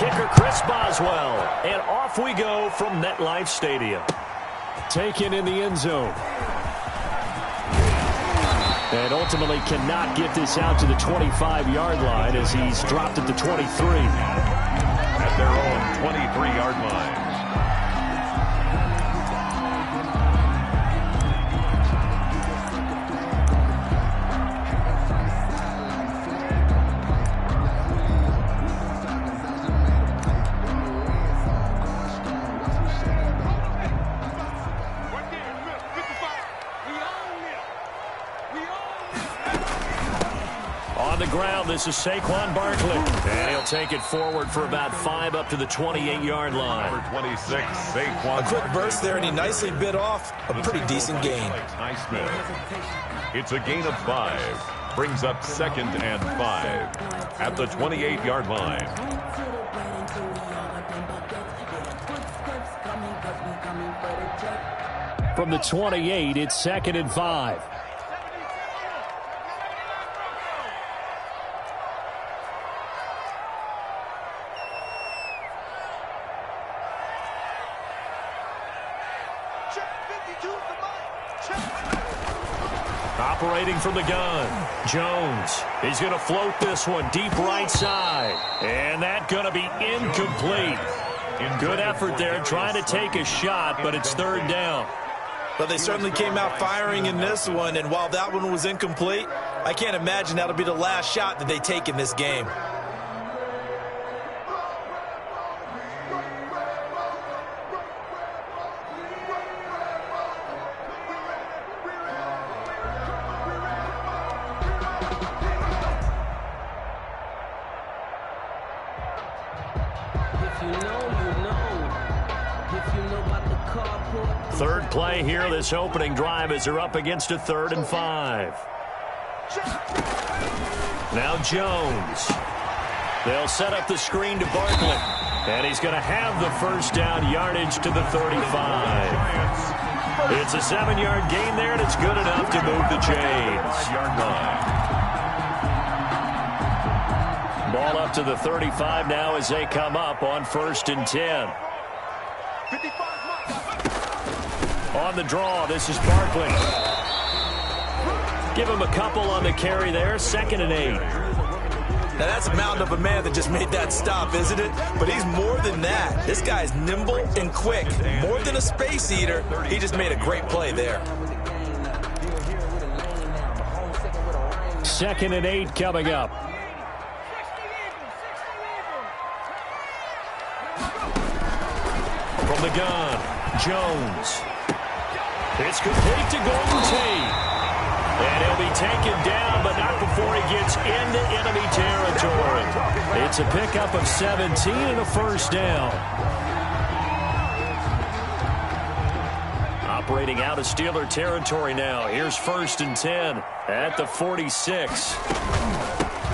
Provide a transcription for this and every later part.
kicker, Chris Boswell. And off we go from MetLife Stadium. Taken in the end zone. And ultimately cannot get this out to the 25-yard line as he's dropped at the 23. At their own 23-yard line. Ground. This is Saquon Barkley. And he'll take it forward for about 5 up to the 28-yard line. Number 26, Saquon. A quick burst there, and he nicely bit off a pretty decent gain. It's a gain of 5. Brings up 2nd and 5 at the 28-yard line. From the 28, it's 2nd and 5. Operating from the gun, Jones. He's going to float this one deep right side. And that's going to be incomplete. Good effort there trying to take a shot, but it's 3rd down. But they certainly came out firing in this one, and while that one was incomplete, I can't imagine that'll be the last shot that they take in this game. Third play here, this opening drive as they're up against a 3rd and 5. Now Jones. They'll set up the screen to Barkley. And he's going to have the 1st down yardage to the 35. It's a 7-yard gain there, and it's good enough to move the chains. Ball up to the 35 now as they come up on 1st and 10. On the draw, this is Barkley. Give him a couple on the carry there, 2nd and 8. Now that's a mountain of a man that just made that stop, isn't it? But he's more than that. This guy's nimble and quick. More than a space eater, he just made a great play there. 2nd and 8 coming up. From the gun, Jones. It's complete to Golden Tate. And he'll be taken down, but not before he gets into enemy territory. It's a pickup of 17 and a 1st down. Operating out of Steeler territory now. Here's 1st and 10 at the 46.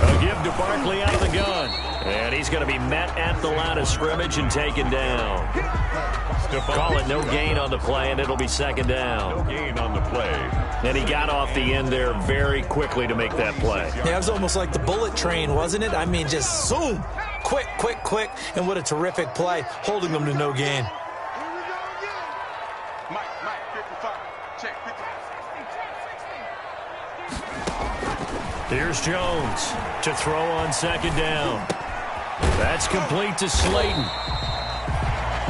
A give to Barkley out of the gun. And he's going to be met at the line of scrimmage and taken down. Call it no gain on the play, and it'll be 2nd down. No gain on the play. And he got off the end there very quickly to make that play. Yeah, it was almost like the bullet train, wasn't it? I mean, just zoom. Quick, quick, quick. And what a terrific play, holding them to no gain. Here's Jones to throw on 2nd down. That's complete to Slayton.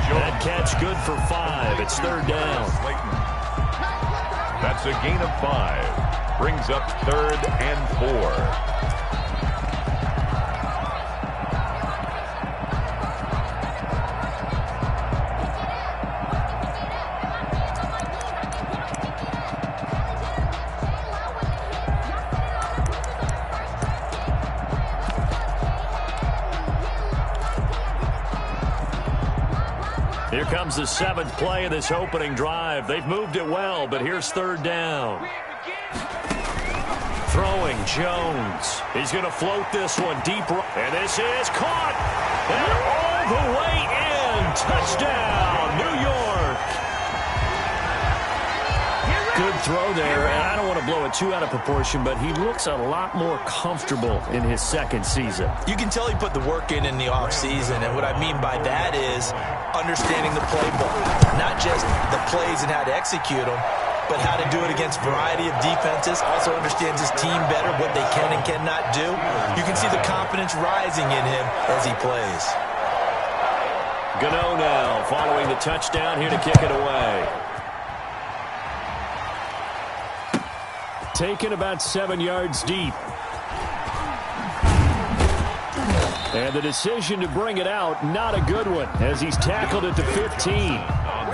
That catch good for 5. It's 3rd down. That's a gain of 5. Brings up 3rd and 4. Here comes the 7th play of this opening drive. They've moved it well, but here's 3rd down. Throwing Jones. He's going to float this one deep. And this is caught. And all the way in. Touchdown, New York. Good throw there, and I don't want to blow it too out of proportion, but he looks a lot more comfortable in his second season. You can tell he put the work in the offseason, and what I mean by that is understanding the playbook. Not just the plays and how to execute them, but how to do it against a variety of defenses. Also understands his team better, what they can and cannot do. You can see the confidence rising in him as he plays. Gano now following the touchdown here to kick it away. Taken about 7 yards deep. And the decision to bring it out, not a good one, as he's tackled at the 15.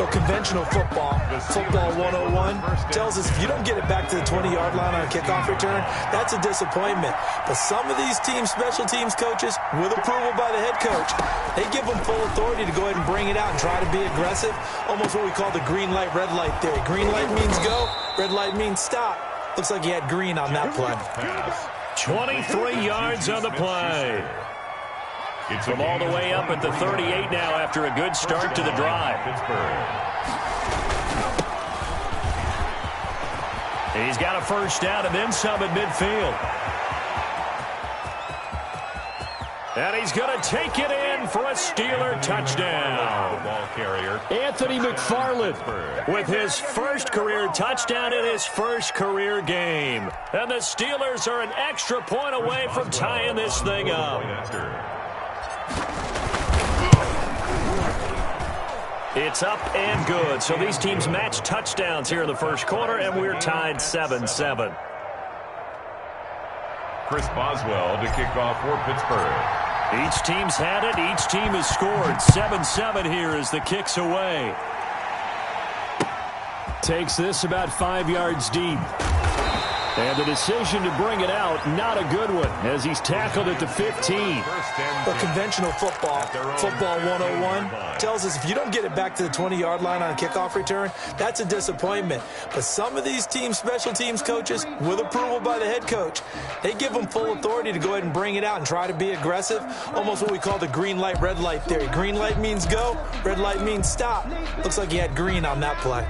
Well, conventional football 101, tells us if you don't get it back to the 20-yard line on a kickoff return, that's a disappointment. But some of these teams, special teams coaches, with approval by the head coach, they give them full authority to go ahead and bring it out and try to be aggressive. Almost what we call the green light, red light theory. Green light means go, red light means stop. Looks like he had green on that play. 23 yards on the play. From all the way up at the 38 now after a good start to the drive. He's got a first down and then some at midfield. And he's going to take it in for a Steeler touchdown. Ball carrier Anthony McFarland with his first career touchdown in his first career game. And the Steelers are an extra point away from tying this thing up. It's up and good. So these teams match touchdowns here in the first quarter, and we're tied 7-7. Chris Boswell to kick off for Pittsburgh. Each team's had it. Each team has scored. 7-7 here as the kick's away. Takes this about 5 yards deep. And the decision to bring it out, not a good one, as he's tackled at the 15. But conventional football 101, tells us if you don't get it back to the 20-yard line on a kickoff return, that's a disappointment. But some of these teams, special teams coaches, with approval by the head coach, they give them full authority to go ahead and bring it out and try to be aggressive. Almost what we call the green light, red light theory. Green light means go, red light means stop. Looks like he had green on that play.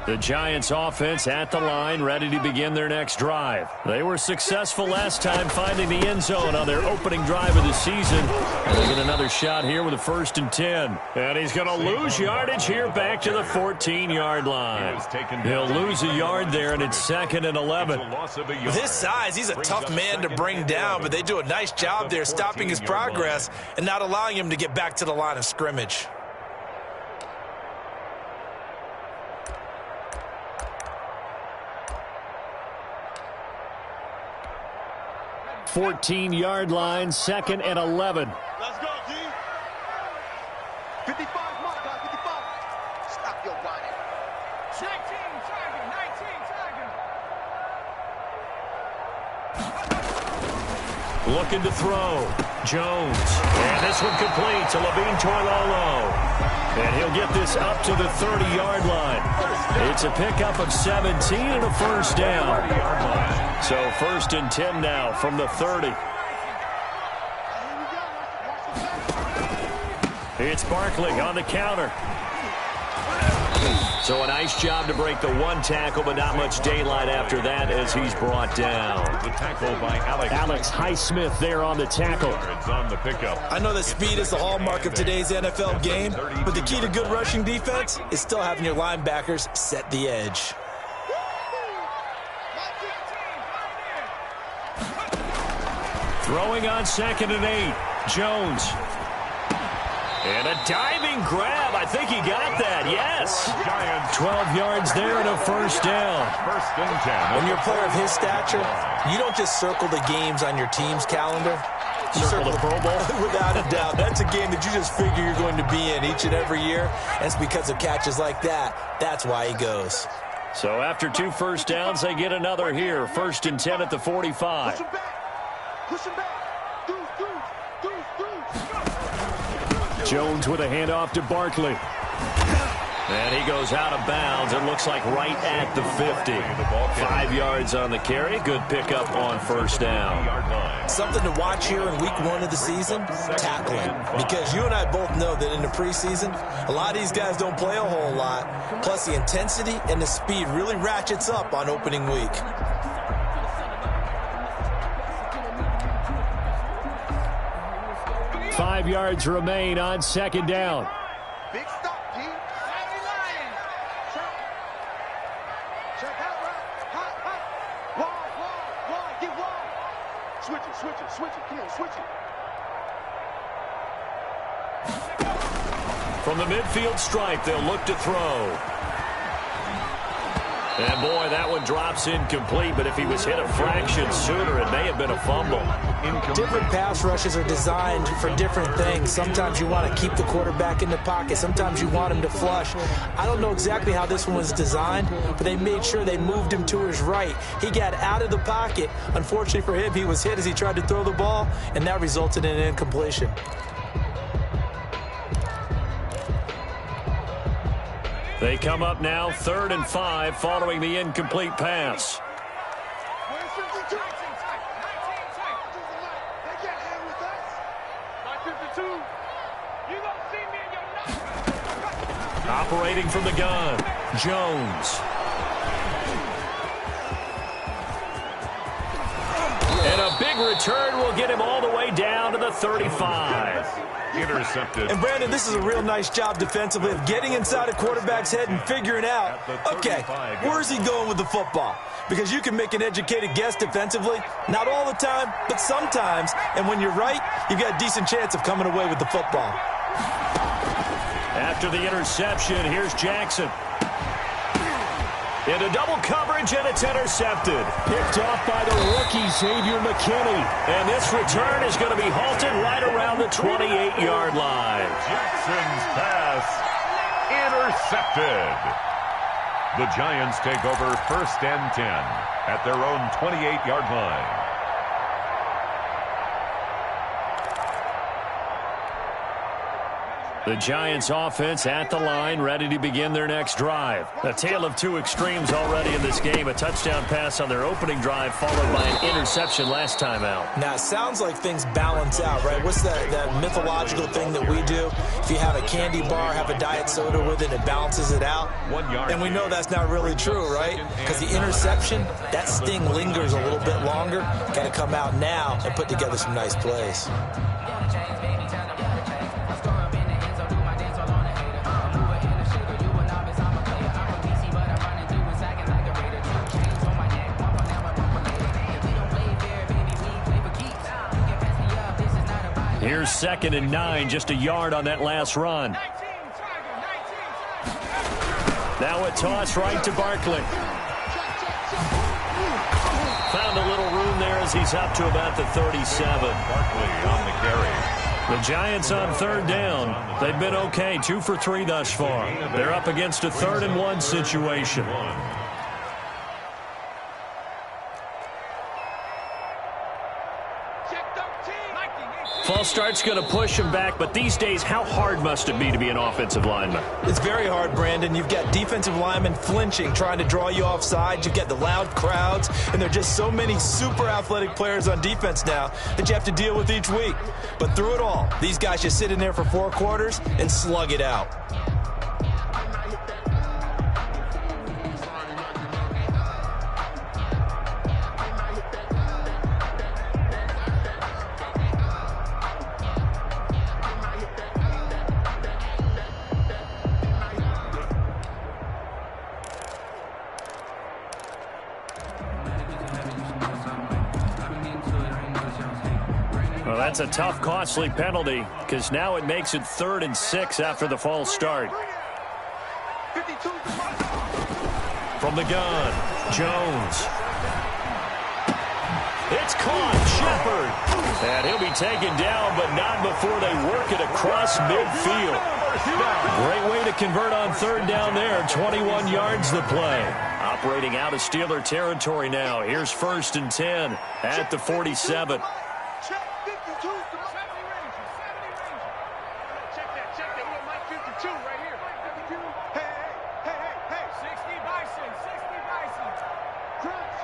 The Giants offense at the line, ready to begin their next drive. They were successful last time finding the end zone on their opening drive of the season. And they get another shot here with a 1st and 10. And he's going to lose yardage here back to the 14-yard line. He'll lose a yard there, and it's 2nd and 11. With his size, he's a tough man to bring down, but they do a nice job there stopping his progress and not allowing him to get back to the line of scrimmage. 14-yard line, 2nd and 11. Let's go, G. 55 mark, guys, 55. Stop your whining. 19 target. Looking to throw. Jones. And this one complete to Levine Toilolo. And he'll get this up to the 30-yard line. It's a pickup of 17 and a first down. So 1st and 10 now from the 30. It's Barkley on the counter. So a nice job to break the one tackle, but not much daylight after that as he's brought down. The tackle by Alex Highsmith there on the tackle. It's on the pickup. I know that speed is the hallmark of today's NFL game, but the key to good rushing defense is still having your linebackers set the edge. Throwing on 2nd and 8. Jones. And a diving grab. I think he got that. Yes. 12 yards there and a first down. 1st and 10. When you're a player of his stature, you don't just circle the games on your team's calendar. You circle the Pro Bowl. Without a doubt. That's a game that you just figure you're going to be in each and every year. And it's because of catches like that. That's why he goes. So after 2 first downs, they get another here. 1st and 10 at the 45. Push him back. Push him back. Deuce. Jones with a handoff to Barkley. And he goes out of bounds. It looks like right at the 50. 5 yards on the carry. Good pickup on first down. Something to watch here in week 1 of the season, tackling. Because you and I both know that in the preseason, a lot of these guys don't play a whole lot. Plus the intensity and the speed really ratchets up on opening week. Five yards remain on second down. Big stop, G. Check out, hot. Wide, get wide. Switch it. Come on, switch it. From the midfield stripe, they'll look to throw. And, boy, that one drops incomplete, but if he was hit a fraction sooner, it may have been a fumble. Different pass rushes are designed for different things. Sometimes you want to keep the quarterback in the pocket. Sometimes you want him to flush. I don't know exactly how this one was designed, but they made sure they moved him to his right. He got out of the pocket. Unfortunately for him, he was hit as he tried to throw the ball, and that resulted in an incompletion. They come up now 3rd and 5 following the incomplete pass. Operating from the gun, Jones. And a big return will get him all the way down to the 35. Intercepted. And, Brandon, this is a real nice job defensively of getting inside a quarterback's head and figuring out, okay, where's he going with the football? Because you can make an educated guess defensively, not all the time, but sometimes. And when you're right, you've got a decent chance of coming away with the football. After the interception, here's Jackson. Into double coverage, and it's intercepted. Picked off by the rookie, Xavier McKinney. And this return is going to be halted right around the 28-yard line. Jackson's pass intercepted. The Giants take over 1st and 10 at their own 28-yard line. The Giants offense at the line, ready to begin their next drive. A tale of two extremes already in this game. A touchdown pass on their opening drive, followed by an interception last time out. Now, it sounds like things balance out, right? What's that mythological thing that we do? If you have a candy bar, have a diet soda with it, it balances it out. 1 yard. And we know that's not really true, right? Because the interception, that sting lingers a little bit longer. Got to come out now and put together some nice plays. Here's 2nd and 9, just a yard on that last run. Now a toss right to Barkley. Found a little room there as he's up to about the 37. Barkley on the carry. The Giants on 3rd down. They've been okay, 2 for 3 thus far. They're up against a 3rd and 1 situation. False start's going to push him back, but these days, how hard must it be to be an offensive lineman? It's very hard, Brandon. You've got defensive linemen flinching, trying to draw you offside. You've got the loud crowds, and there are just so many super athletic players on defense now that you have to deal with each week. But through it all, these guys just sit in there for 4 quarters and slug it out. Well, that's a tough, costly penalty because now it makes it 3rd and 6 after the false start. From the gun, Jones. It's caught, Shepard. And he'll be taken down, but not before they work it across midfield. Great way to convert on 3rd down there. 21 yards the play. Operating out of Steeler territory now. Here's 1st and 10 at the 47. check that. We're Mike 52 right here. Hey. 60 Bison. Crunch.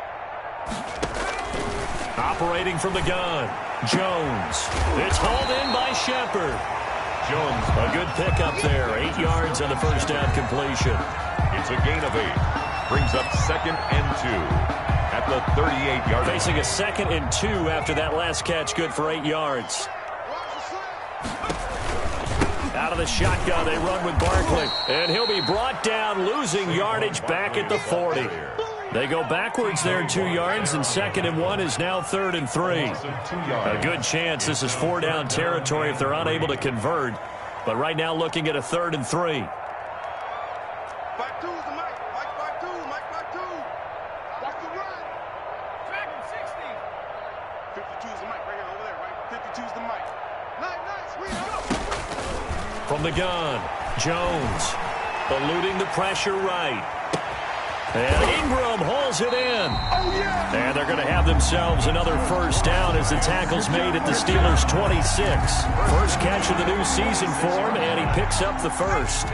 Operating from the gun, Jones. It's hauled in by Shepard. Jones, A good pickup there. 8 yards on the first down completion. it's a gain of 8. Brings up 2nd and 2 at the 38-yard line. Facing a 2nd and 2 after that last catch, good for 8 yards. Out of the shotgun, they run with Barkley. And he'll be brought down, losing yardage back at the 40. They go backwards there 2 yards, and 2nd and 1 is now 3rd and 3. A good chance this is 4-down territory if they're unable to convert. But right now looking at a 3rd and 3. Back two is the Mike. Back two. Watch the run. Back in 60. 52 is the Mike right here over there, right? 52 is the Mike. Nice. We go. From the gun, Jones eluding the pressure right. And Ingram hauls it in. Oh, yeah. And they're going to have themselves another first down as the tackle's made at the Steelers' 26. First catch of the new season for him, and he picks up the first.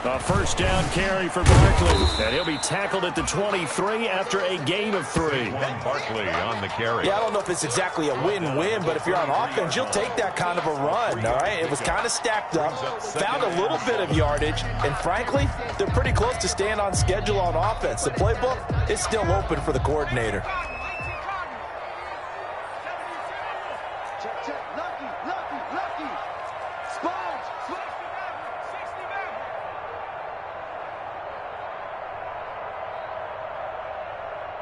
A first down carry for Barkley, and he'll be tackled at the 23 after a gain of 3. Barkley on the carry. Yeah, I don't know if it's exactly a win-win, but if you're on offense, you'll take that kind of a run, all right? It was kind of stacked up, found a little bit of yardage, and frankly, they're pretty close to staying on schedule on offense. The playbook is still open for the coordinator. Check. Lucky. Sponge.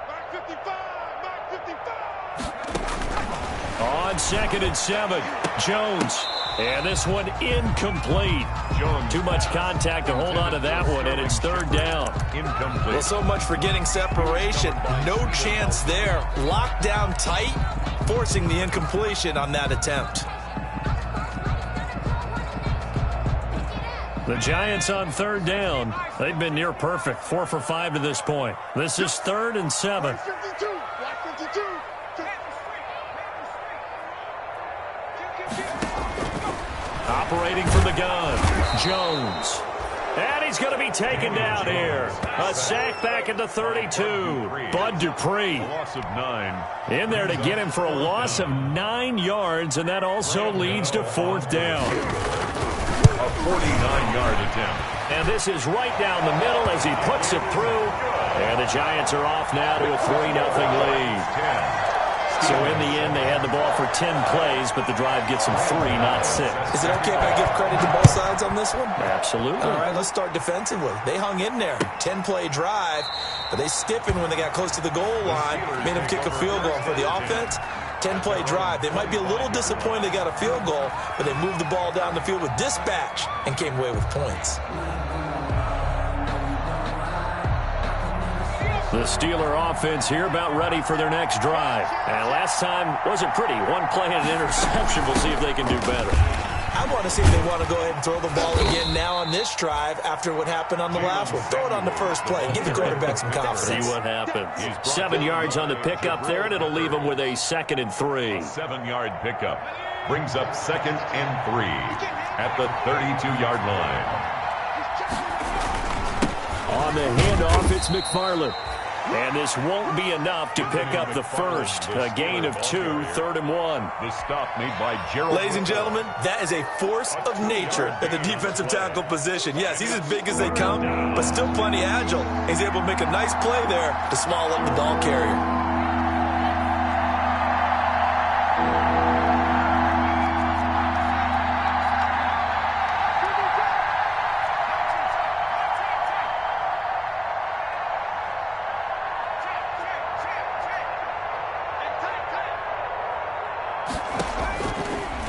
Back 55. On 2nd and 7, Jones. And this one incomplete. Jones. Too much contact to hold on to that one, and it's 3rd down. Incomplete. Well, so much for getting separation. No chance there. Locked down tight, forcing the incompletion on that attempt. The Giants on 3rd down. They've been near perfect, 4 for 5 to this point. This is 3rd and 7. 52. Black 52. Operating from the gun, Jones. And he's going to be taken down here. A sack back at the 32. Bud Dupree Loss of 9. in there to get him for a loss of 9 yards, and that also leads to 4th down. A 49-yard attempt. And this is right down the middle as he puts it through. And the Giants are off now to a 3-0 lead. 10. So in the end, they had the ball for 10 plays, but the drive gets them 3, not 6. Is it okay if I give credit to both sides on this one? Absolutely. All right, let's start defensively. They hung in there. 10-play drive, but they stiffened when they got close to the goal line, made them kick a field goal. For the offense, 10-play drive. They might be a little disappointed they got a field goal, but they moved the ball down the field with dispatch and came away with points. The Steeler offense here about ready for their next drive. And last time wasn't pretty. One play and an interception. We'll see if they can do better. I want to see if they want to go ahead and throw the ball again now on this drive after what happened on the last one. Throw it on the first play. Give the quarterback some confidence. See what happens. 7 yards on the pickup there, and it'll leave them with a 2nd and 3. 7-yard pickup. Brings up 2nd and 3 at the 32-yard line. On the handoff, it's McFarland. And this won't be enough to pick up the first. A gain of 2, 3rd and 1. The stop made by Gerald. Ladies and gentlemen, that is a force of nature at the defensive tackle position. Yes, he's as big as they come, but still plenty agile. He's able to make a nice play there to swallow up the ball carrier.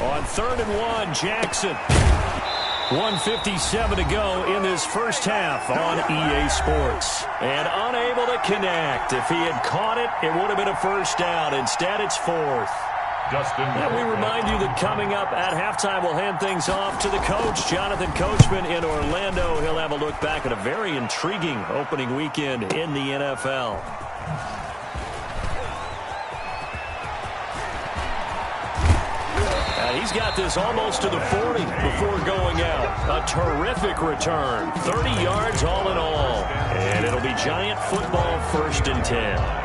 On 3rd and 1, Jackson. 1:57 to go in this first half on EA Sports. And unable to connect. If he had caught it, it would have been a first down. Instead, it's 4th. Dustin. And we remind you that coming up at halftime, we'll hand things off to the coach, Jonathan Coachman in Orlando. He'll have a look back at a very intriguing opening weekend in the NFL. And he's got this almost to the 40 before going out. A terrific return. 30 yards all in all. And it'll be Giant football, 1st and 10.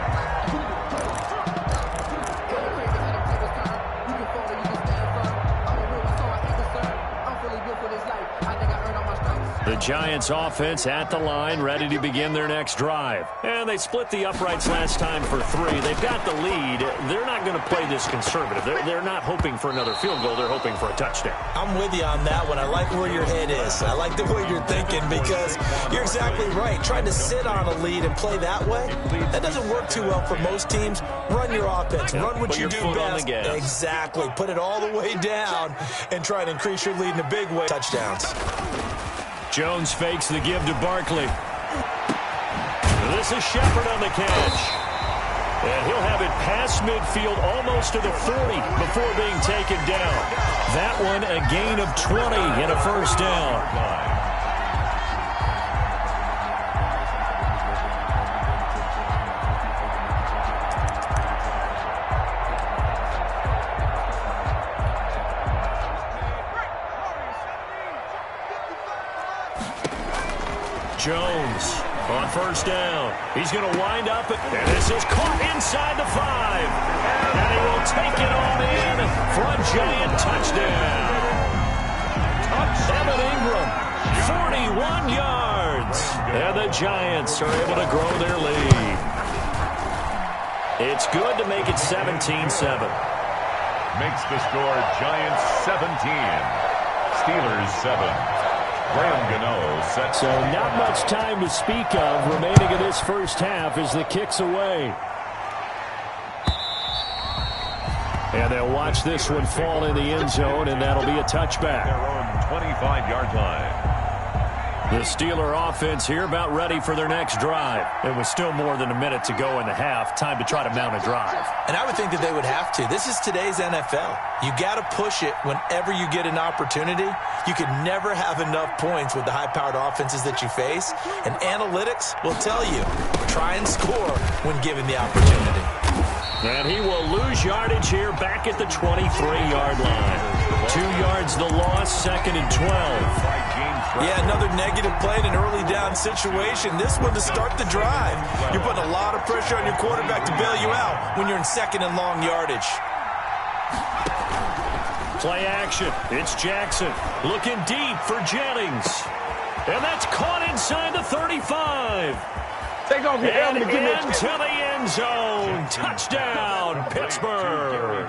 The Giants offense at the line, ready to begin their next drive. And they split the uprights last time for 3. They've got the lead. They're not going to play this conservative. They're not hoping for another field goal. They're hoping for a touchdown. I'm with you on that one. I like where your head is. I like the way you're thinking because you're exactly right. Trying to sit on a lead and play that way, that doesn't work too well for most teams. Run your offense. Run what you do best. Exactly. Put it all the way down and try to increase your lead in a big way. Touchdowns. Jones fakes the give to Barkley. This is Shepard on the catch. And he'll have it past midfield almost to the 40 before being taken down. That one a gain of 20 and a 1st down. Jones on 1st down. He's going to wind up, and this is caught inside the 5. And he will take it on in for a Giant touchdown. Evan Ingram, 41 yards. And the Giants are able to grow their lead. It's good to make it 17-7. Makes the score Giants 17. Steelers 7. So not much time to speak of remaining in this first half as the kick's away. And they'll watch this one fall in the end zone, and that'll be a touchback. Their own 25-yard line. The Steeler offense here about ready for their next drive. It was still more than a minute to go in the half. Time to try to mount a drive. And I would think that they would have to. This is today's NFL. You got to push it whenever you get an opportunity. You can never have enough points with the high-powered offenses that you face. And analytics will tell you, try and score when given the opportunity. And he will lose yardage here back at the 23-yard line. 2 yards the loss, 2nd and 12. Yeah, another negative play in an early down situation. This one to start the drive. You're putting a lot of pressure on your quarterback to bail you out when you're in 2nd and long yardage. Play action. It's Jackson looking deep for Jennings. And that's caught inside the 35. Take off your helmet and give me into the end zone. Touchdown, Pittsburgh.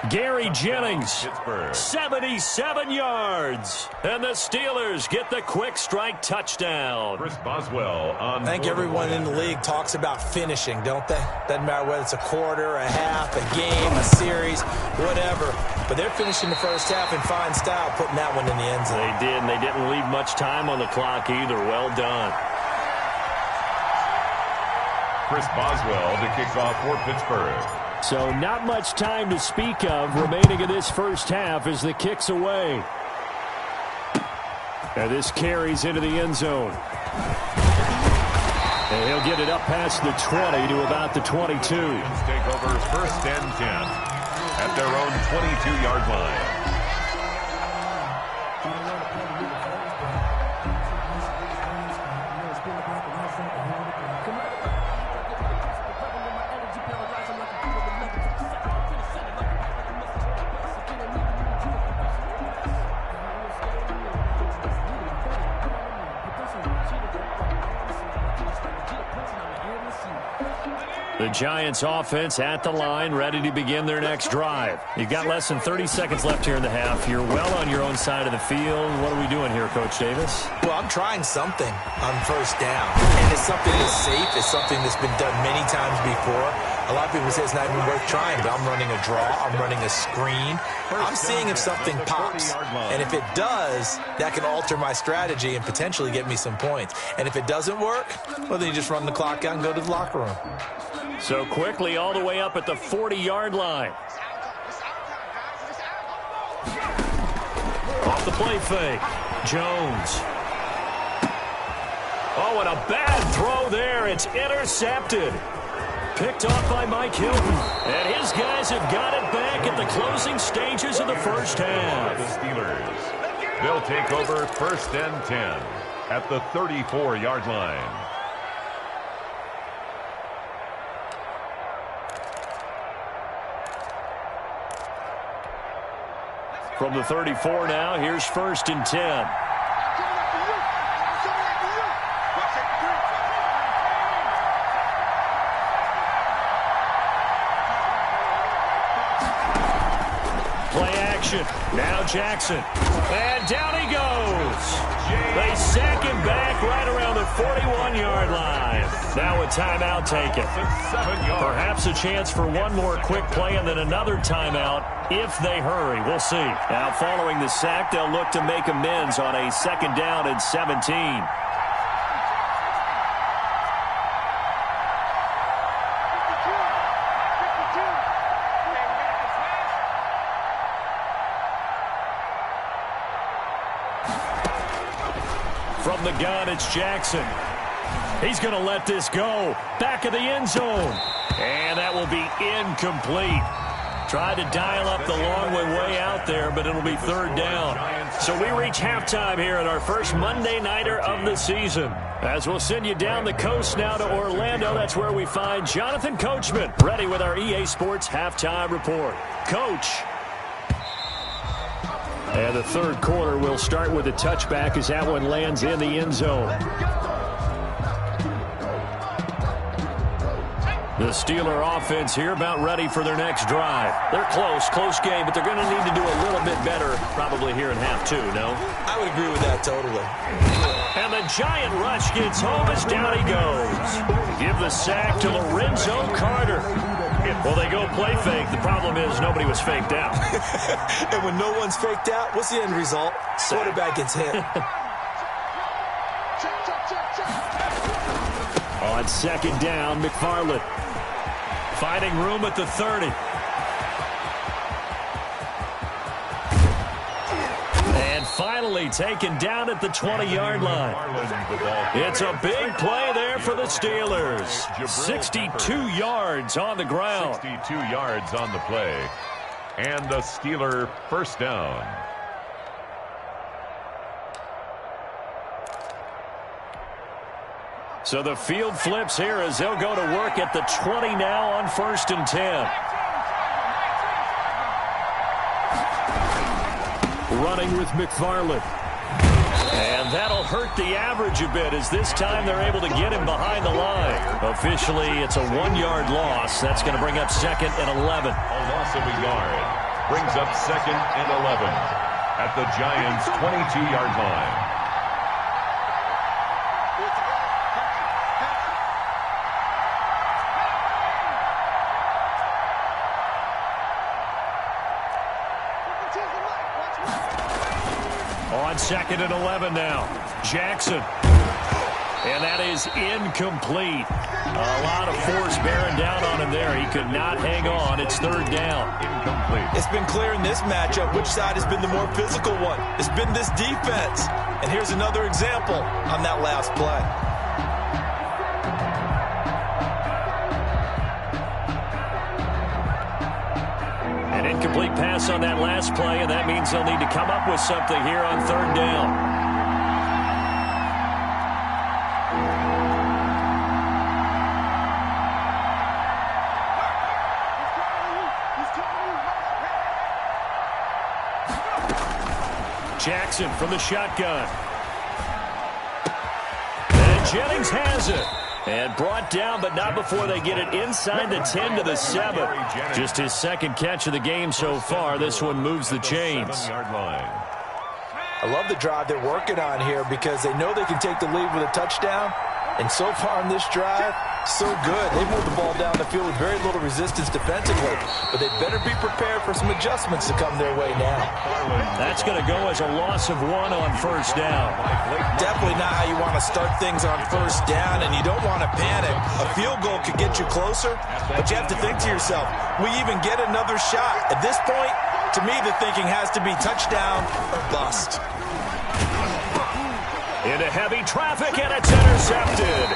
Gary Jennings, 77 yards. And the Steelers get the quick strike touchdown. Chris Boswell on. I think everyone in the league talks about finishing, don't they? Doesn't matter whether it's a quarter, a half, a game, a series, whatever. But they're finishing the first half in fine style, putting that one in the end zone. They did, and they didn't leave much time on the clock either. Well done. Chris Boswell to kick off for Pittsburgh. So not much time to speak of remaining in this first half as the kick's away. And this carries into the end zone. And he'll get it up past the 20 to about the 22. Take over 1st and 10 at their own 22-yard line. The Giants offense at the line, ready to begin their next drive. You've got less than 30 seconds left here in the half. You're well on your own side of the field. What are we doing here, Coach Davis? Well, I'm trying something on 1st down. And it's something that's safe. It's something that's been done many times before. A lot of people say it's not even worth trying, but I'm running a draw. I'm running a screen. I'm seeing if something pops. And if it does, that can alter my strategy and potentially get me some points. And if it doesn't work, well, then you just run the clock out and go to the locker room. So quickly all the way up at the 40-yard line. Off the play fake. Jones. Oh, and a bad throw there. It's intercepted. Picked off by Mike Hilton. And his guys have got it back at the closing stages of the first half. The Steelers. They'll take over 1st and 10 at the 34-yard line. From the 34 now, here's 1st and 10. Play action. Now Jackson. And down he goes. They sack him back right around the 41-yard line. Now a timeout taken. Perhaps a chance for one more quick play and then another timeout if they hurry. We'll see. Now following the sack, they'll look to make amends on a 2nd down and 17. From the gun, it's Jackson. He's going to let this go. Back of the end zone. And that will be incomplete. Tried to dial up the long way out there, but it'll be 3rd down. So we reach halftime here at our first Monday Nighter of the season. As we'll send you down the coast now to Orlando, that's where we find Jonathan Coachman, ready with our EA Sports Halftime Report. Coach. And the 3rd quarter will start with a touchback as that one lands in the end zone. The Steeler offense here about ready for their next drive. They're close game, but they're going to need to do a little bit better probably here in half 2, no? I would agree with that totally. And the giant rush gets home as down he goes. Give the sack to Lorenzo Carter. Well, they go play fake. The problem is nobody was faked out. And when no one's faked out, what's the end result? Quarterback gets hit. On 2nd down, McFarland. Finding room at the 30. And finally taken down at the 20-yard line. It's a big play there for the Steelers. 62 yards on the ground. 62 yards on the play. And a Steeler 1st down. So the field flips here as they'll go to work at the 20 now on 1st and 10. Running with McFarland. And that'll hurt the average a bit as this time they're able to get him behind the line. Officially, it's a 1-yard loss. That's going to bring up 2nd and 11. A loss of a yard brings up 2nd and 11 at the Giants' 22-yard line. On 2nd and 11 now. Jackson. And that is incomplete. A lot of force bearing down on him there. He could not hang on. It's 3rd down. Incomplete. It's been clear in this matchup which side has been the more physical one. It's been this defense. And here's another example on that last play. An incomplete pass on that last play, and that means they'll need to come up with something here on 3rd down. Jackson from the shotgun. And Jennings has it. And brought down, but not before they get it inside the 10 to the 7. Just his 2nd catch of the game so far. This one moves the chains. I love the drive they're working on here because they know they can take the lead with a touchdown. And so far in this drive, so good. They moved the ball down the field with very little resistance defensively. But they better be prepared for some adjustments to come their way now. That's going to go as a loss of 1 on 1st down. Definitely not how you want to start things on 1st down, and you don't want to panic. A field goal could get you closer, but you have to think to yourself, we even get another shot. At this point, to me, the thinking has to be touchdown or bust. Into heavy traffic, and it's intercepted.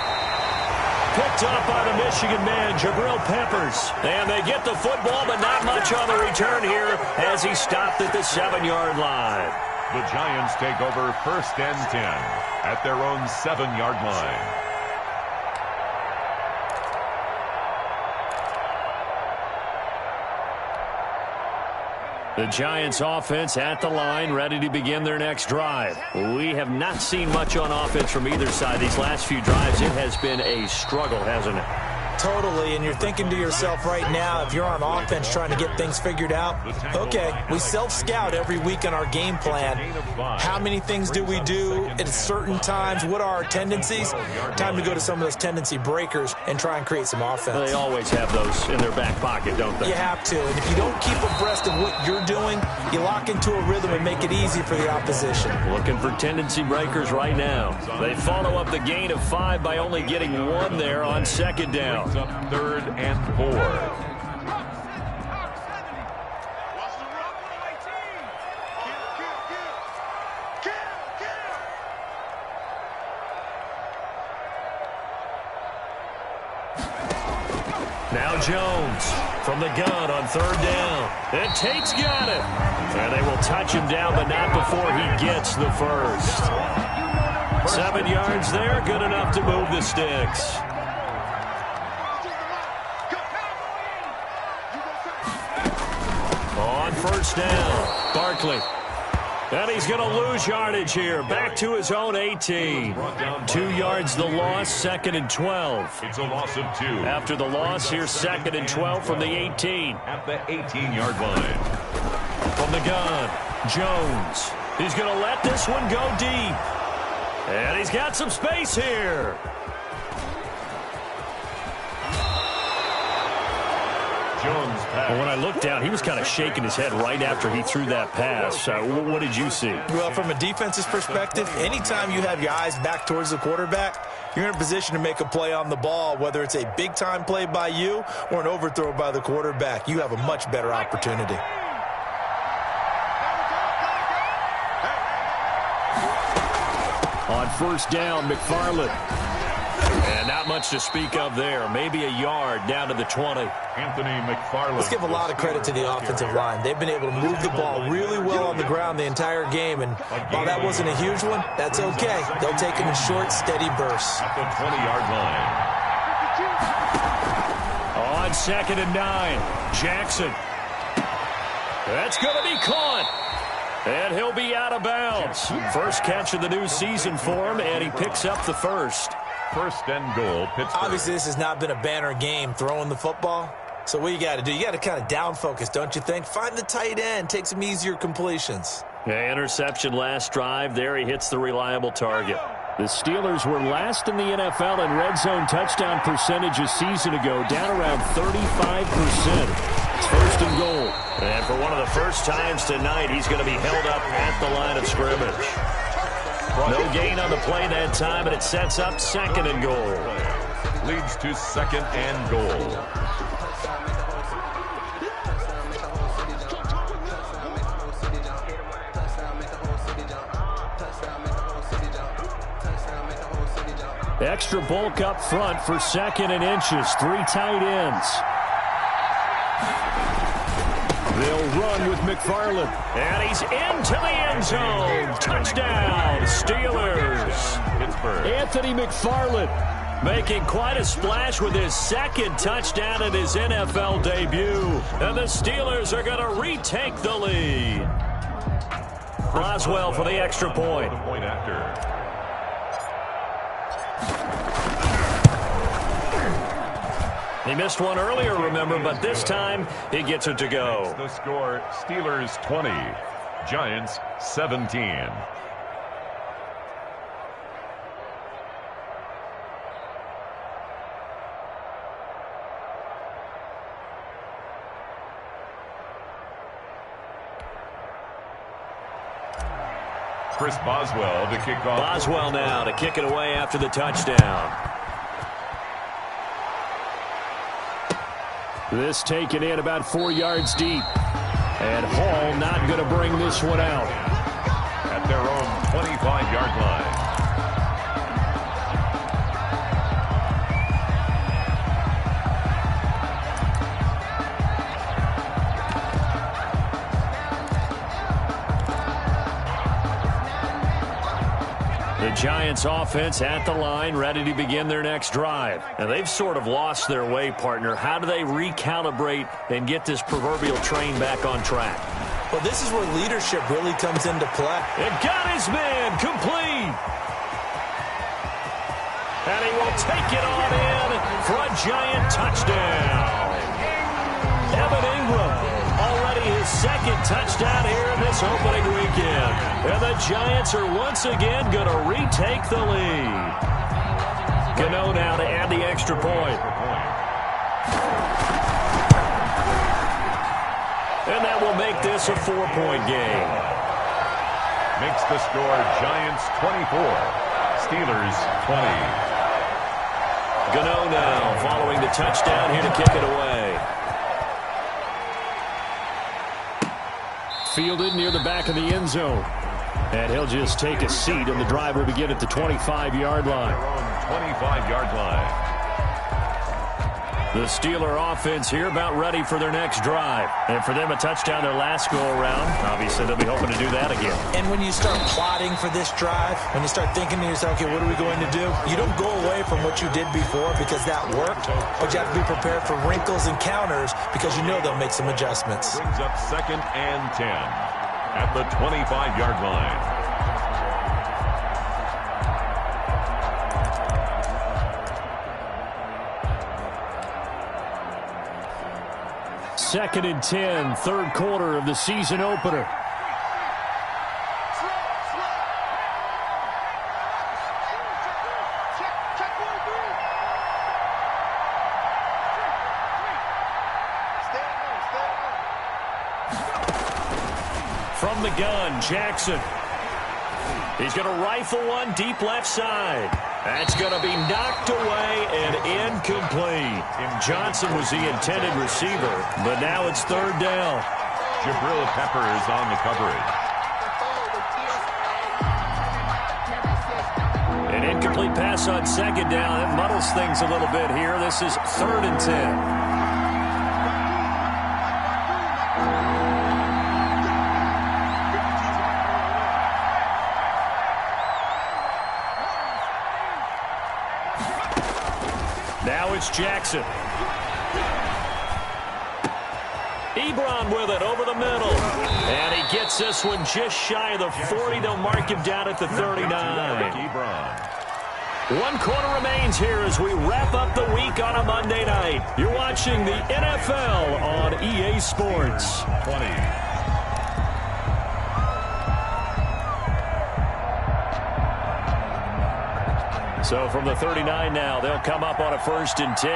Picked up by the Michigan man, Jabril Peppers. And they get the football, but not much on the return. return here as he stopped at the 7-yard line. The Giants take over 1st and 10 at their own 7-yard line. The Giants offense at the line, ready to begin their next drive. We have not seen much on offense from either side these last few drives. It has been a struggle, hasn't it? Totally, and you're thinking to yourself right now, if you're on offense trying to get things figured out, okay, we self-scout every week on our game plan. How many things do we do at certain times? What are our tendencies? Time to go to some of those tendency breakers and try and create some offense. They always have those in their back pocket, don't they? You have to, and if you don't keep abreast of what you're doing, you lock into a rhythm and make it easy for the opposition. Looking for tendency breakers right now. They follow up the gain of 5 by only getting 1 there on 2nd down. Up 3rd and 4. Now Jones from the gun on 3rd down. And Tate's got it. And they will touch him down, but not before he gets the first. 7 yards there, good enough to move the sticks. On 1st down, Barkley. And he's going to lose yardage here. Back to his own 18. 2 yards the loss, 2nd and 12. It's a loss of 2. After the loss, here's 2nd and 12 from the 18. At the 18-yard line. From the gun, Jones. He's going to let this one go deep. And he's got some space here. Jones pass. Well, when I looked down, he was kind of shaking his head right after he threw that pass. What did you see? Well, from a defense's perspective, anytime you have your eyes back towards the quarterback, you're in a position to make a play on the ball, whether it's a big-time play by you or an overthrow by the quarterback. You have a much better opportunity. On 1st down, McFarland. And not much to speak of there. Maybe a yard down to the 20. Anthony McFarland. Let's give a lot of credit to the offensive line. They've been able to move the ball really well on the ground the entire game. And while that wasn't a huge one, that's okay. They'll take them in short, steady bursts. At the 20-yard line. On 2nd and 9, Jackson. That's going to be caught. And he'll be out of bounds. First catch of the new season for him, and he picks up the first. 1st and goal, Pittsburgh. Obviously, this has not been a banner game throwing the football. So what you got to do, you got to kind of down focus, don't you think? Find the tight end, take some easier completions. Yeah, interception last drive. There he hits the reliable target. The Steelers were last in the NFL in red zone touchdown percentage a season ago, down around 35%. It's 1st and goal. And for one of the first times tonight, he's going to be held up at the line of scrimmage. No gain on the play that time, and it sets up 2nd and goal. Leads to 2nd and goal. Extra bulk up front for 2nd and inches. 3 tight ends. They'll run with McFarland. And he's into the end zone. Touchdown, Steelers. Pittsburgh. Anthony McFarland making quite a splash with his 2nd touchdown in his NFL debut. And the Steelers are going to retake the lead. Boswell for the extra point. The point after. He missed one earlier, remember, but this time he gets it to go. The score, Steelers 20, Giants 17. Chris Boswell to kick off. Boswell now to kick it away after the touchdown. This taken in about 4 yards deep. And Hall not going to bring this one out. At their own 25-yard line. The Giants offense at the line, ready to begin their next drive. And they've sort of lost their way, partner. How do they recalibrate and get this proverbial train back on track? Well, this is where leadership really comes into play. It got his man complete. And he will take it on in for a Giant touchdown. Evan Ingram, already his second touchdown here in this opening weekend. And the Giants are once again going to retake the lead. Gano now to add the extra point. And that will make this a 4-point game. Makes the score Giants 24, Steelers 20. Gano now following the touchdown here to kick it away. Fielded near the back of the end zone. And he'll just take a seat, and the drive will begin at the 25-yard line. 25-yard line. The Steeler offense here about ready for their next drive. And for them, a touchdown their last go-around. Obviously, they'll be hoping to do that again. And when you start plotting for this drive, when you start thinking to yourself, okay, what are we going to do? You don't go away from what you did before because that worked, but you have to be prepared for wrinkles and counters because you know they'll make some adjustments. Brings up 2nd and 10 at the 25-yard line. 2nd and 10, third quarter of the season opener. From the gun, Jackson. He's going to rifle one deep left side. That's going to be knocked away and incomplete. Johnson was the intended receiver, but now it's 3rd down. Jabril Peppers on the coverage. An incomplete pass on 2nd down. That muddles things a little bit here. This is 3rd and 10. Now it's Jackson. Ebron with it over the middle. And he gets this one just shy of the 40. They'll mark him down at the 39. One quarter remains here as we wrap up the week on a Monday night. You're watching the NFL on EA Sports. 20. So from the 39 now, they'll come up on a 1st and 10.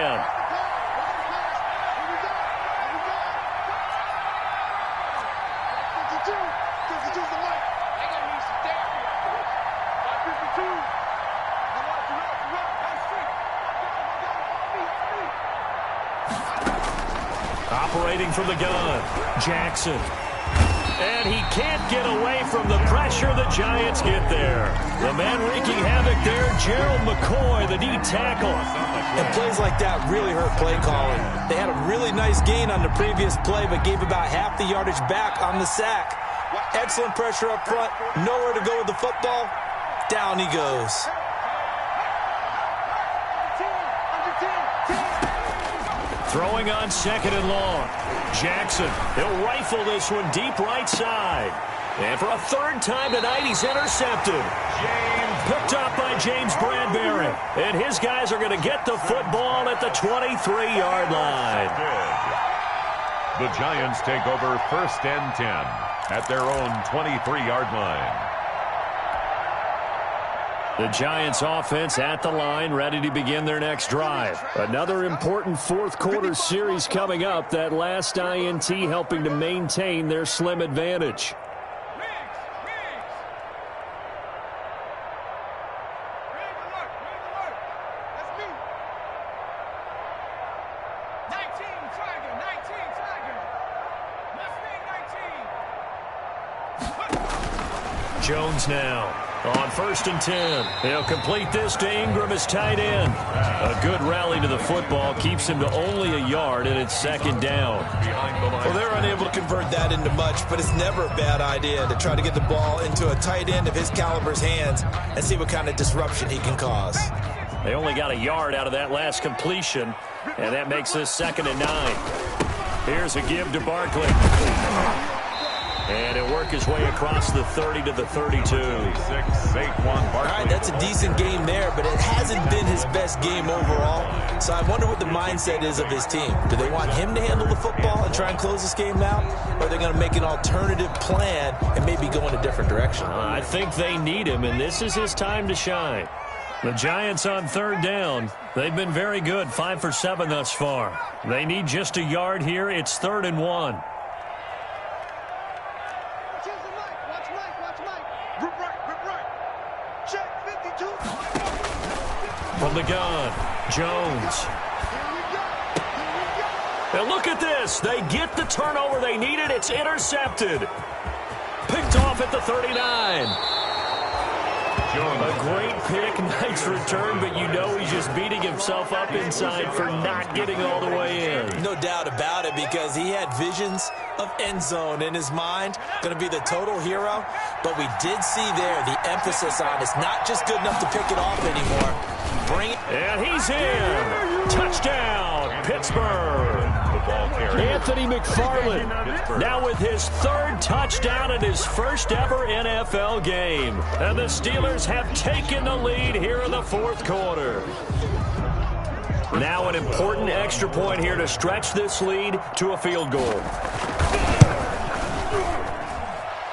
Operating from the gun, Jackson. And he can't get away from the pressure. The Giants get there. The man wreaking havoc there, Gerald McCoy, the D tackle. And plays like that really hurt play calling. They had a really nice gain on the previous play, but gave about half the yardage back on the sack. Excellent pressure up front. Nowhere to go with the football. Down he goes. Throwing on 2nd and long. Jackson, he'll rifle this one deep right side. And for a 3rd time tonight, he's intercepted. Picked up by James Bradbury. And his guys are going to get the football at the 23-yard line. The Giants take over 1st and 10 at their own 23-yard line. The Giants offense at the line, ready to begin their next drive. Another important 4th quarter series coming up. That last INT helping to maintain their slim advantage. Jones now. On 1st and 10. He'll complete this to Ingram as tight end. A good rally to the football keeps him to only a yard, and it's 2nd down. Well, they're unable to convert that into much, but it's never a bad idea to try to get the ball into a tight end of his caliber's hands and see what kind of disruption he can cause. They only got a yard out of that last completion, and that makes this 2nd and 9. Here's a give to Barkley. And he'll work his way across the 30 to the 32. All right, that's a decent game there, but it hasn't been his best game overall. So I wonder what the mindset is of his team. Do they want him to handle the football and try and close this game out? Or are they going to make an alternative plan and maybe go in a different direction? I think they need him, and this is his time to shine. The Giants on 3rd down. They've been very good, 5 for 7 thus far. They need just a yard here. It's 3rd and 1. From the gun, Jones. And look at this. They get the turnover they needed. It's intercepted. Picked off at the 39. A great pick, nice return, but you know he's just beating himself up inside for not getting all the way in. No doubt about it, because he had visions of end zone in his mind, going to be the total hero. But we did see there the emphasis on it's not just good enough to pick it off anymore. And he's in. Touchdown, Pittsburgh. Anthony McFarland now with his 3rd touchdown in his first ever NFL game. And the Steelers have taken the lead here in the 4th quarter. Now an important extra point here to stretch this lead to a field goal.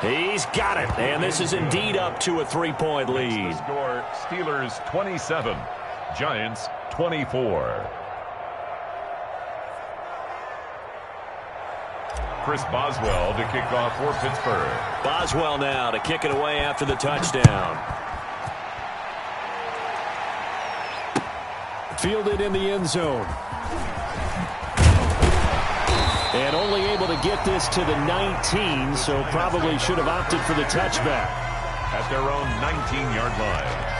He's got it, and this is indeed up to a 3-point lead. Score, Steelers 27, Giants 24. Chris Boswell to kick off for Pittsburgh. Boswell now to kick it away after the touchdown. Fielded in the end zone. And only able to get this to the 19, so probably should have opted for the touchback. At their own 19-yard line.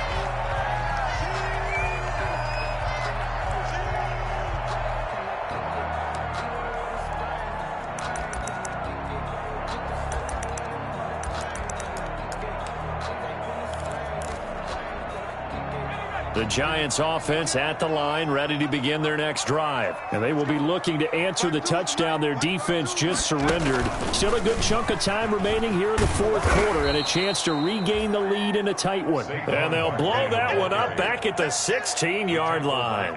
The Giants offense at the line, ready to begin their next drive. And they will be looking to answer the touchdown their defense just surrendered. Still a good chunk of time remaining here in the 4th quarter and a chance to regain the lead in a tight one. And they'll blow that one up back at the 16-yard line.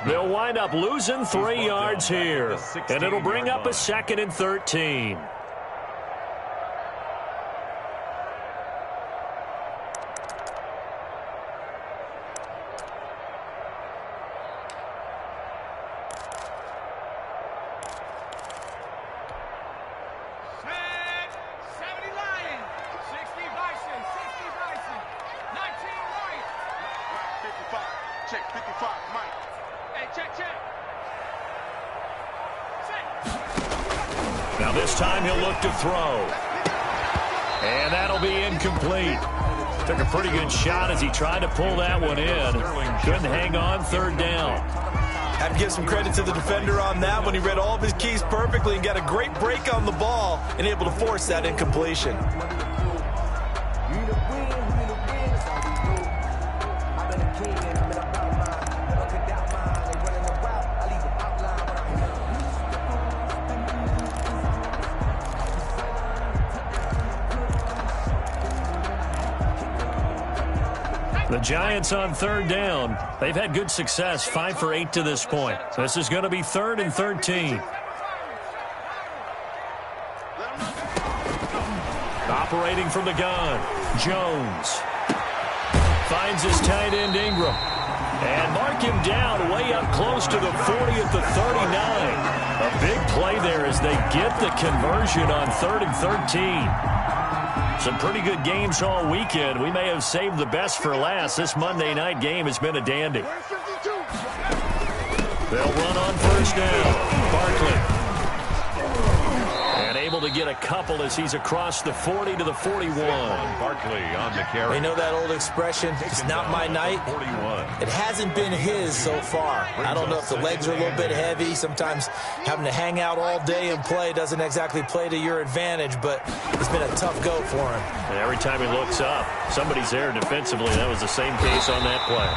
They'll wind up losing 3 yards here. And it'll bring up a 2nd and 13. Now this time he'll look to throw. And that'll be incomplete. Took a pretty good shot as he tried to pull that one in. Couldn't hang on, 3rd down. Have to give some credit to the defender on that one. He read all of his keys perfectly and got a great break on the ball and able to force that incompletion. The Giants on 3rd down. They've had good success, 5 for 8 to this point. This is going to be 3rd and 13. Operating from the gun, Jones. Finds his tight end, Ingram. And mark him down way up close to the 40 at the 39. A big play there as they get the conversion on 3rd and 13. Some pretty good games all weekend. We may have saved the best for last. This Monday night game has been a dandy. They'll run on 1st down. Barkley. And able able to get a couple as he's across the 40 to the 41. Barkley on the carry. You know that old expression, it's not my night? 41. It hasn't been his so far. I don't know if the legs are a little bit heavy. Sometimes having to hang out all day and play doesn't exactly play to your advantage, but it's been a tough go for him. And every time he looks up, somebody's there defensively. That was the same case on that play.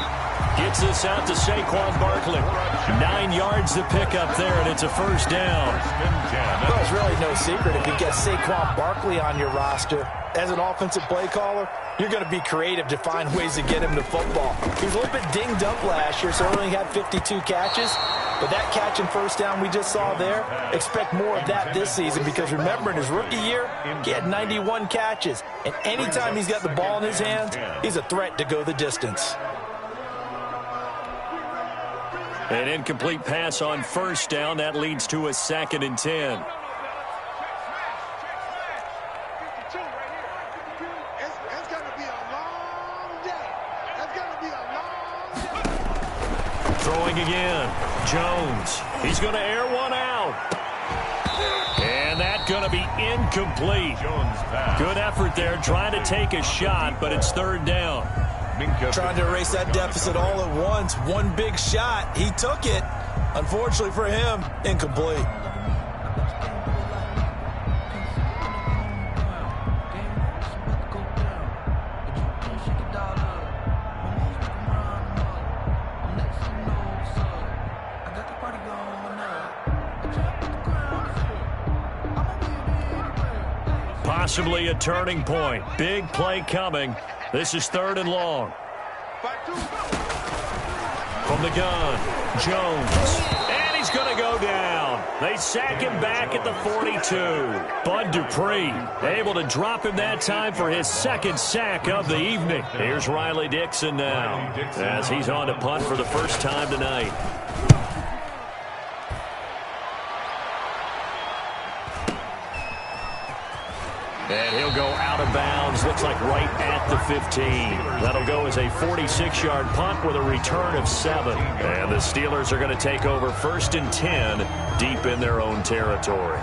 Gets this out to Saquon Barkley. 9 yards to pick up there, and it's a first down. Well, it's really no secret. If you get Saquon Barkley on your roster, as an offensive play caller, you're going to be creative to find ways to get him to football. He was a little bit dinged up last year, so he only had 52 catches. But that catch and first down we just saw there, expect more of that this season because remember, in his rookie year, he had 91 catches. And anytime he's got the ball in his hands, he's a threat to go the distance. An incomplete pass on first down. That leads to a 2nd and 10. It's going to be a long day. It's going to be a long day. Throwing again. Jones. He's going to air one out. And that's going to be incomplete. Jones pass. Good effort there, trying to take a shot, but it's 3rd down. Trying to erase that deficit all at once. One big shot. He took it. Unfortunately for him, incomplete. Possibly a turning point. Big play coming. This is 3rd and long. From the gun, Jones. And he's going to go down. They sack him back at the 42. Bud Dupree able to drop him that time for his 2nd sack of the evening. Here's Riley Dixon now as he's on to punt for the first time tonight. And he'll go out of bounds. Looks like right at the 15. That'll go as a 46-yard punt with a return of 7. And the Steelers are going to take over 1st and 10 deep in their own territory.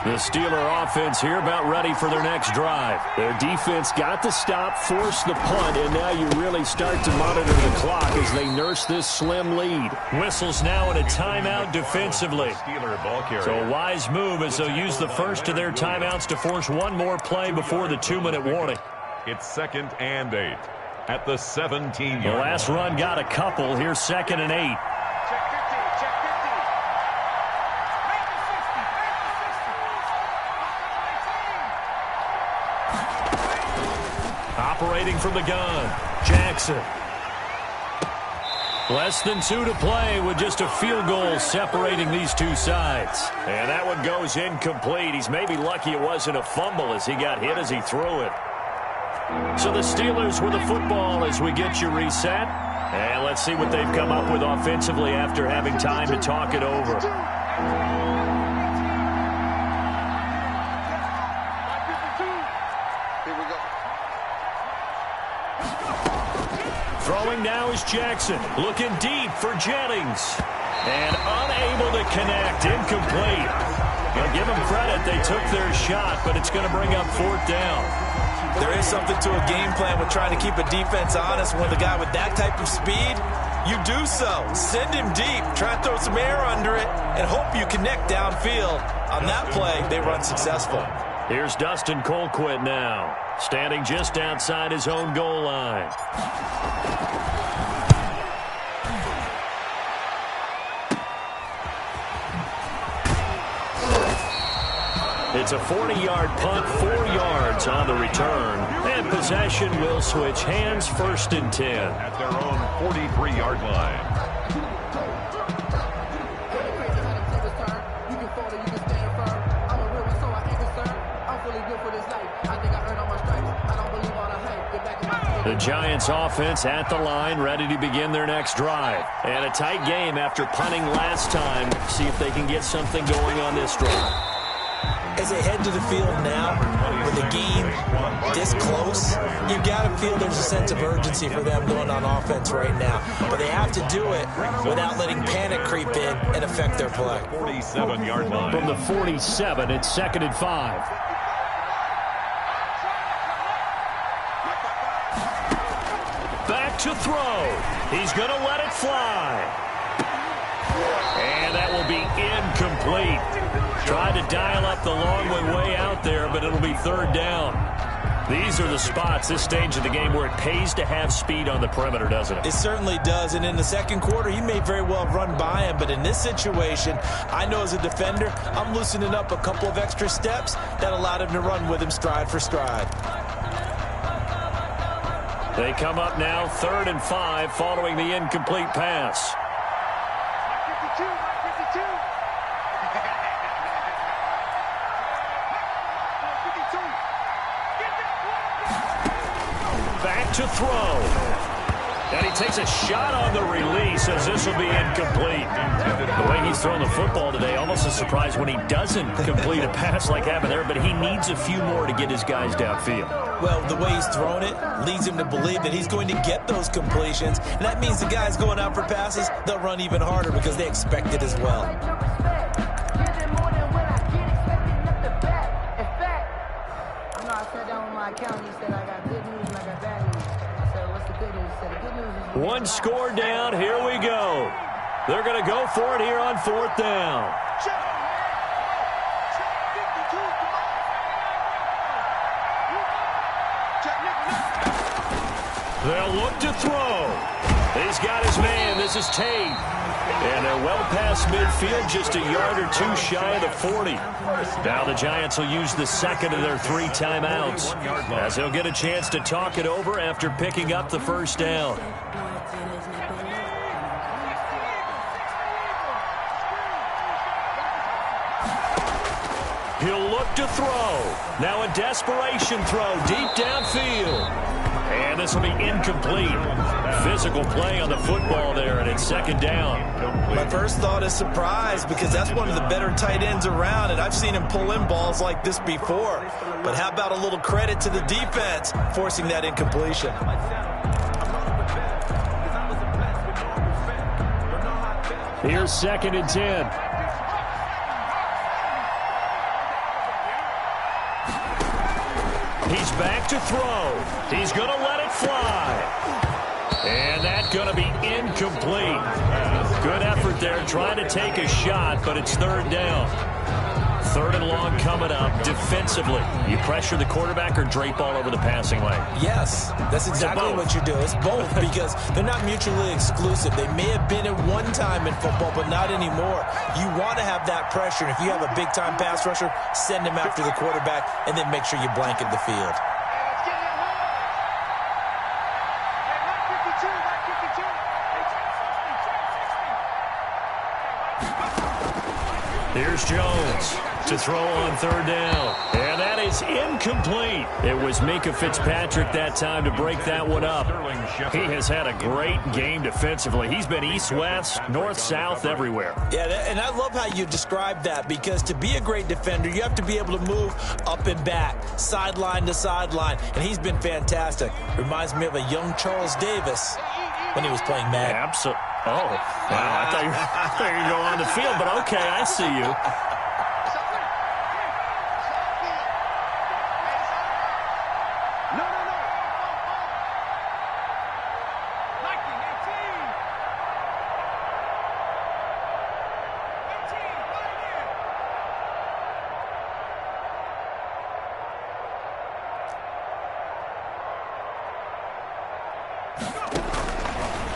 The Steeler offense here about ready for their next drive. Their defense got the stop, forced the punt, and now you really start to monitor the clock as they nurse this slim lead. Whistles now in a timeout defensively. So a wise move as they'll use the first of their timeouts to force one more play before the 2-minute warning. It's 2nd and 8 at the 17-yard The last run got a couple. Here's 2nd and 8. Operating from the gun, Jackson. Less than 2 to play with just a field goal separating these two sides. And that one goes incomplete. He's maybe lucky it wasn't a fumble as he got hit as he threw it. So the Steelers with the football as we get you reset. And let's see what they've come up with offensively after having time to talk it over. Throwing now is Jackson. Looking deep for Jennings. And unable to connect. Incomplete. Now give them credit. They took their shot, but it's going to bring up 4th down. There is something to a game plan with trying to keep a defense honest. When the guy with that type of speed, you do so. Send him deep. Try to throw some air under it and hope you connect downfield. On that play, they run successful. Here's Dustin Colquitt now, standing just outside his own goal line. It's a 40-yard punt, 4 yards on the return. And possession will switch hands, 1st and 10. At their own 43-yard line. The Giants offense at the line, ready to begin their next drive. And a tight game after punting last time. See if they can get something going on this drive. as they head to the field now, with the game this close, you've got to feel there's a sense of urgency for them going on offense right now. But they have to do it without letting panic creep in and affect their play. 47-yard line. From the 47, it's 2nd and 5. Back to throw. He's going to let it fly. And that will be incomplete. Tried to dial up the long way out there, but it'll be 3rd down. These are the spots, this stage of the game, where it pays to have speed on the perimeter, doesn't it? It certainly does, and in the second quarter, he may very well run by him, but in this situation, I know as a defender, I'm loosening up a couple of extra steps that allowed him to run with him stride for stride. They come up now 3rd and 5 following the incomplete pass. Back to throw. And he takes a shot on the release as this will be incomplete. The way he's thrown the football today, almost a surprise when he doesn't complete a pass like happened there, but he needs a few more to get his guys downfield. Well, the way he's thrown it leads him to believe that he's going to get those completions, and that means the guys going out for passes, they'll run even harder because they expect it as well. One score down, here we go. They're going to go for it here on 4th down. They'll look to throw. He's got his man. This is Tate. And they're well past midfield, just a yard or two shy of the 40. Now the Giants will use the second of their 3 timeouts, as they'll get a chance to talk it over after picking up the 1st down. He'll look to throw. Now a desperation throw deep downfield. And this will be incomplete. Physical play on the football there, and it's 2nd down. My first thought is surprise, because that's one of the better tight ends around, and I've seen him pull in balls like this before. But how about a little credit to the defense forcing that incompletion? Here's 2nd and 10. He's back to throw. He's going to let it fly. And that's going to be incomplete. Good effort there, trying to take a shot, but it's 3rd down. 3rd and long coming up. Defensively, you pressure the quarterback or drape all over the passing lane? Yes, that's exactly what you do. It's both, because they're not mutually exclusive. They may have been at one time in football, but not anymore. You want to have that pressure, and if you have a big-time pass rusher, send him after the quarterback, and then make sure you blanket the field. Here's Jones to throw on 3rd down. And that is incomplete. It was Mika Fitzpatrick that time to break that one up. He has had a great game defensively. He's been east-west, north-south, everywhere. Yeah, and I love how you described that, because to be a great defender, you have to be able to move up and back, sideline to sideline, and he's been fantastic. Reminds me of a young Charles Davis when he was playing Madden. Absolutely. Oh, wow. I thought you were going to go on the field, but okay, I see you.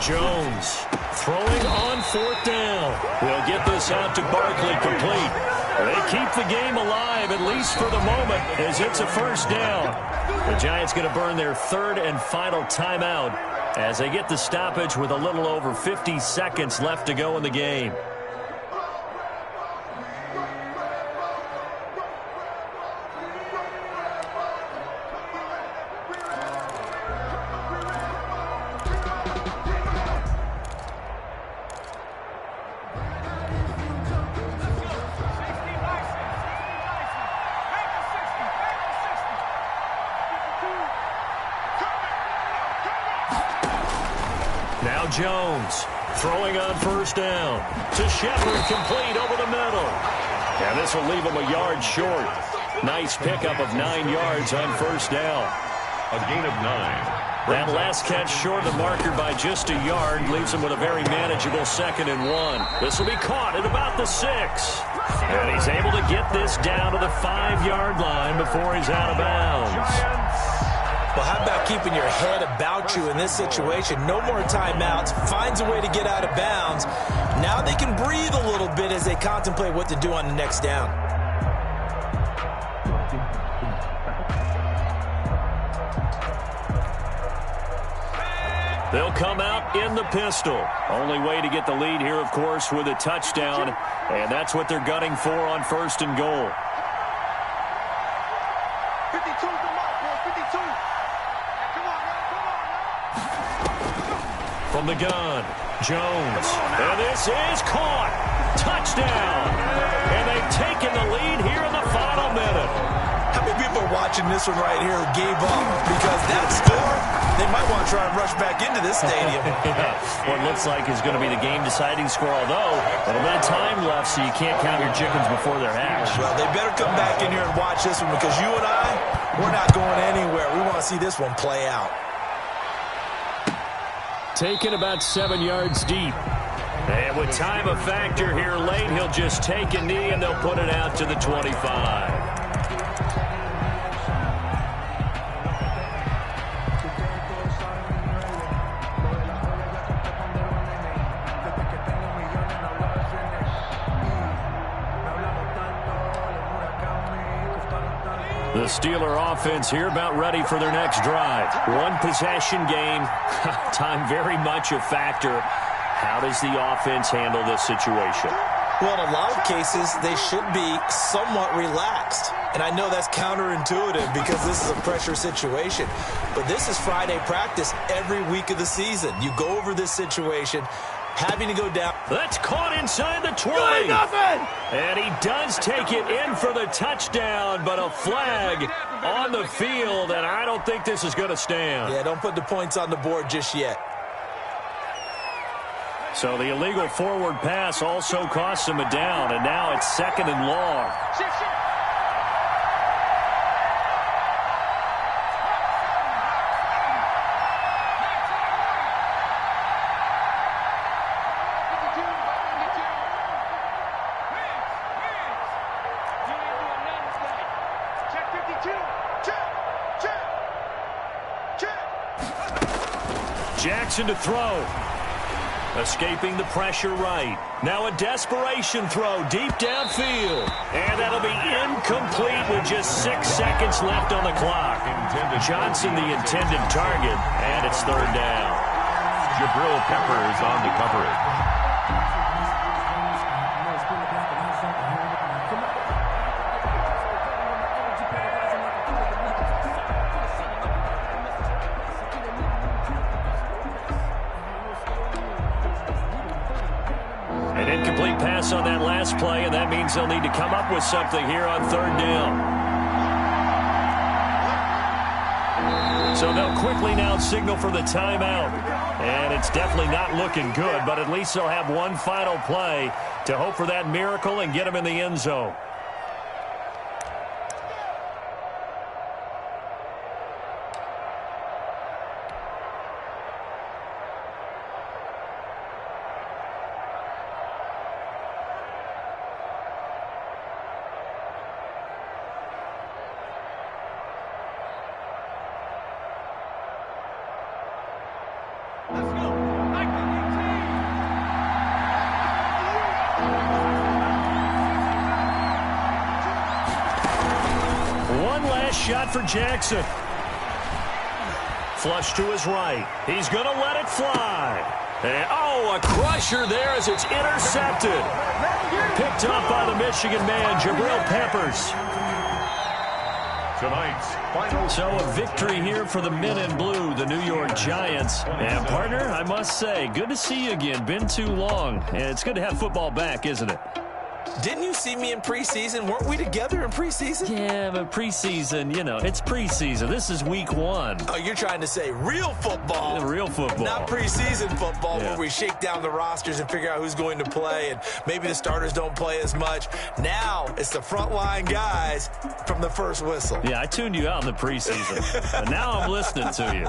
Jones throwing on 4th down. They'll get this out to Barkley, complete. They keep the game alive, at least for the moment, as it's a 1st down. The Giants going to burn their 3rd and final timeout as they get the stoppage with a little over 50 seconds left to go in the game. Jones throwing on first down. To Shepard, complete over the middle. And this will leave him a yard short. Nice pickup of 9 yards on first down. A gain of 9. That last catch short of the marker by just a yard leaves him with a very manageable 2nd and 1. This will be caught at about the 6. And he's able to get this down to the 5-yard line before he's out of bounds. Well, how about keeping your head about you in this situation? No more timeouts. Finds a way to get out of bounds. Now they can breathe a little bit as they contemplate what to do on the next down. They'll come out in the pistol. Only way to get the lead here, of course, with a touchdown. And that's what they're gunning for on 1st and goal. 52 to mark, boy, 52. Come on, now. From the gun, Jones. And this is caught. Touchdown. And they've taken the lead here in the final minute. How many people are watching this one right here who gave up? Because that score, they might want to try and rush back into this stadium. Yeah. What looks like is going to be the game-deciding score, although a little bit of time left, so you can't count your chickens before they're hatched. Well, they better come back in here and watch this one because you and I, we're not going anywhere. We want to see this one play out. Taken about 7 yards deep. And with time a factor here late, he'll just take a knee and they'll put it out to the 25. The Steeler offense here about ready for their next drive. One possession game. Time very much a factor. How does the offense handle this situation? Well, in a lot of cases, they should be somewhat relaxed. And I know that's counterintuitive because this is a pressure situation. But this is Friday practice every week of the season. You go over this situation, having to go down. That's caught inside the 20. And he does take it in for the touchdown, but a flag on the field, and I don't think this is going to stand. Yeah, don't put the points on the board just yet. So the illegal forward pass also costs him a down, and now it's 2nd and long. Jackson to throw. Escaping the pressure right. Now a desperation throw deep downfield. And that'll be incomplete with just 6 seconds left on the clock. Johnson the intended target, and it's 3rd down. Jabril Peppers on the coverage. An incomplete pass on that last play, and that means they'll need to come up with something here on 3rd down. So they'll quickly now signal for the timeout. And it's definitely not looking good, but at least they'll have one final play to hope for that miracle and get them in the end zone. Shot for Jackson. Flush to his right. He's going to let it fly. And, oh, a crusher there as it's intercepted. Picked up by the Michigan man, Jabril Peppers. Tonight's final. So a victory here for the men in blue, the New York Giants. And, partner, I must say, good to see you again. Been too long. And it's good to have football back, isn't it? Didn't you see me in preseason? Weren't we together in preseason? Yeah, but preseason, you know, it's preseason. This is week 1. Oh, you're trying to say real football. Yeah, real football. Not preseason football Yeah. where we shake down the rosters and figure out who's going to play, and maybe the starters don't play as much. Now it's the frontline guys from the first whistle. Yeah, I tuned you out in the preseason, but now I'm listening to you.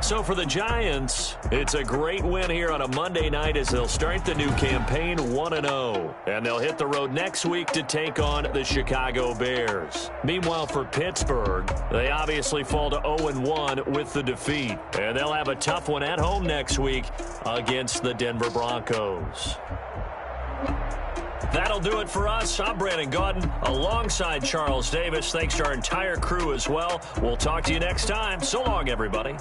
So for the Giants, it's a great win here on a Monday night as they'll start the new campaign 1-0. And they'll hit the road next week to take on the Chicago Bears. Meanwhile, for Pittsburgh, they obviously fall to 0-1 with the defeat. And they'll have a tough one at home next week against the Denver Broncos. That'll do it for us. I'm Brandon Gaudin alongside Charles Davis. Thanks to our entire crew as well. We'll talk to you next time. So long, everybody.